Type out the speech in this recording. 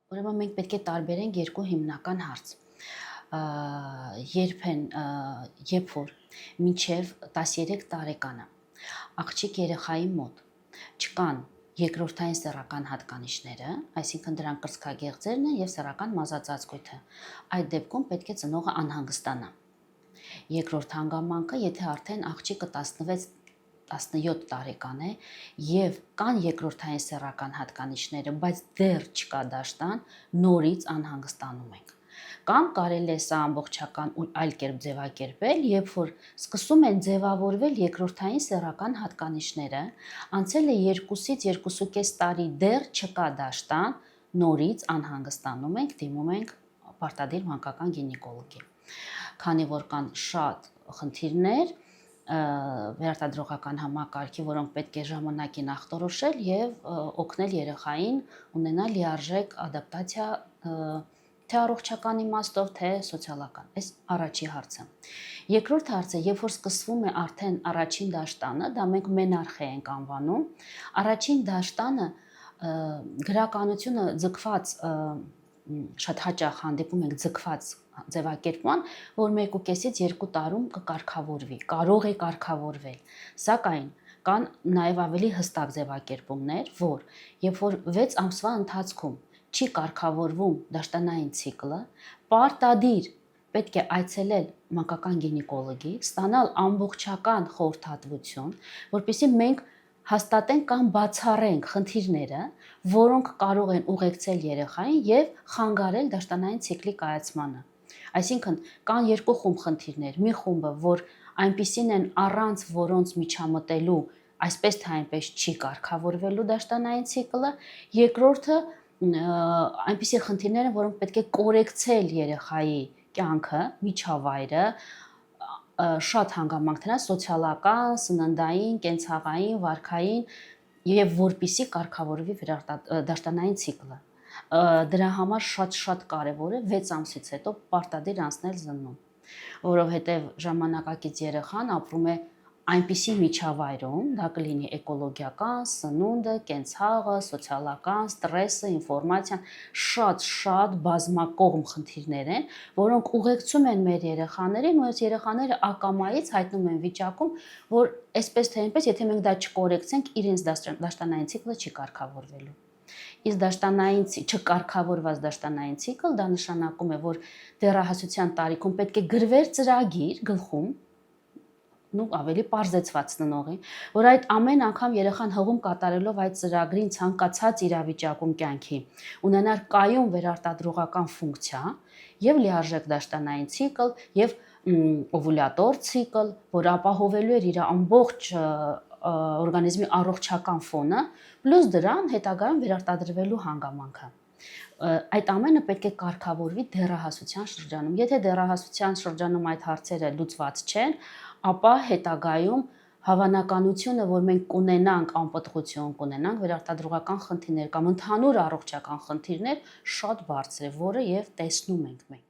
Ուրեմն մենք պետք է տարբերենք երկու հիմնական հարց։ Երբ որ մինչև 13 տարեկանը աղջիկ երեխայի մոտ չկան երկրորդային սեռական հատկանիշները, այսինքն դրանք կրծքագեղձերն են եւ սեռական մազածածկույթը, այդ դեպքում պետք է ծնողը անհանգստանա։ Երկրորդ հանգամանքը, եթե արդեն աղջիկը 16-17 տարեկան է եւ կան երկրորդային սեռական հատկանիշները, բայց դեռ չկա դաշտան, նորից անհանգստանում ենք։ Կամ կարելի է սա ամբողջական ու այլ կերպ ձևակերպել, երբ որ սկսում են ձևավորվել երկրորդային սեռական հատկանիշները, անցել է 2-ից 2.5 տարի, դեռ չկա դաշտան, նորից անհանգստանում ենք, դիմում ենք պարտադիր մանկական գինեկոլոգի։ Քանի որ կան շատ խնդիրներ վերարտադրողական համակարգի, որոնք պետք է ժամանակին ախտորոշել եւ օգնել երեխային ունենալ լիարժեք ադապտացիա թե առողջական իմաստով, թե սոցիալական։ Այս առաջի հարցը։ Երկրորդ հարցը, երբ որ սկսվում է արդեն առաջին դաշտանը, դա մենք մենարխե ենք անվանում, առաջին դաշտանը գրականությունը ձգված շատ հաճախ հանդիպում ենք ձգված ձևակերպման, որ 1.5-ից 2 տարում կկարգավորվի, կարող է կարգավորվել, սակայն կան նաև ավելի հստակ ձևակերպումներ, որ երբ որ 6 ամսվա ընթացքում չի կարգավորվում դաշտանային ցիկլը, պարտադիր պետք է այցելել մանկական գինեկոլոգի, ստանալ ամբողջական խորհրդատվություն, որպեսզի մենք հաստատենք կամ բացառենք խնդիրները, որոնք կարող են ուղեկցել երեխային եւ խանգարել դաշտանային ցիկլի կայացմանը։ Այսինքն կան երկու խումբ խնդիրներ, մի խումբը, որ այնպիսին են առանց որոնց միջամտելու, այսպես թե այնպես չի կարգավորվելու դաշտանային ցիկլը, երկրորդը այնպիսի խնդիրներ են, որոնք պետք է կորեկցել երեխայի կյանքը, միջավայրը, շատ հանգամանքներն սոցիալական, սննդային, կենցաղային, վարքային եւ որպիսի կարգավորվի դաշտանային ցիկլը։ Դրա համար շատ կարևոր է 6 ամսից հետո պարտադիր անցնել զննում, որովհետեւ ժամանակակից երեխան ապրում է այնպիսի միջավայրում, դա կլինի էկոլոգիական, սնունդը, կենցաղը, սոցիալական, ստրեսը, ինֆորմացիան, շատ բազմակողմ խնդիրներ են, որոնք ուղեկցում են մեր երեխաներին, ու այս երեխաները ակամայից հայտնում են վիճակում, որ այսպես թե այնպես, եթե մենք դա չկորեկցենք, իրենց դաշտանային ցիկլը չի կարգավորվելու։ Իսկ չկարգավորված դաշտանային ցիկլ, դա նշանակում է, որ դեռահասության տարիքում պետք է գրվեր ծրագիր գլխում, ավելի պարզեցված ծնողի, որ այդ ամեն անգամ երեխան հղում կատարելով այդ ծրագրին ցանկացած իրավիճակում կյանքի ունենար կայուն վերարտադրողական ֆունկցիա եւ լիարժեք դաշտանային ցիկլ եւ օվուլյատոր ցիկլ, որ ապահովելու էր իր ամբողջ օրգանիզմի առողջական ֆոնը, պլյուս դրան հետագայում վերարտադրվելու հանգամանքը։ Այդ ամենը պետք է կարգավորվի դեռահասության շրջանում։ Եթե դեռահասության շրջանում այդ հարցերը լուծված չեն, ապա հետագայում հավանականությունը, որ մենք կունենանք անպտղություն, կունենանք վերարտադրողական խնդիրներ կամ ընդհանուր առողջական խնդիրներ, շատ բարձր է, որը եւ տեսնում ենք մենք։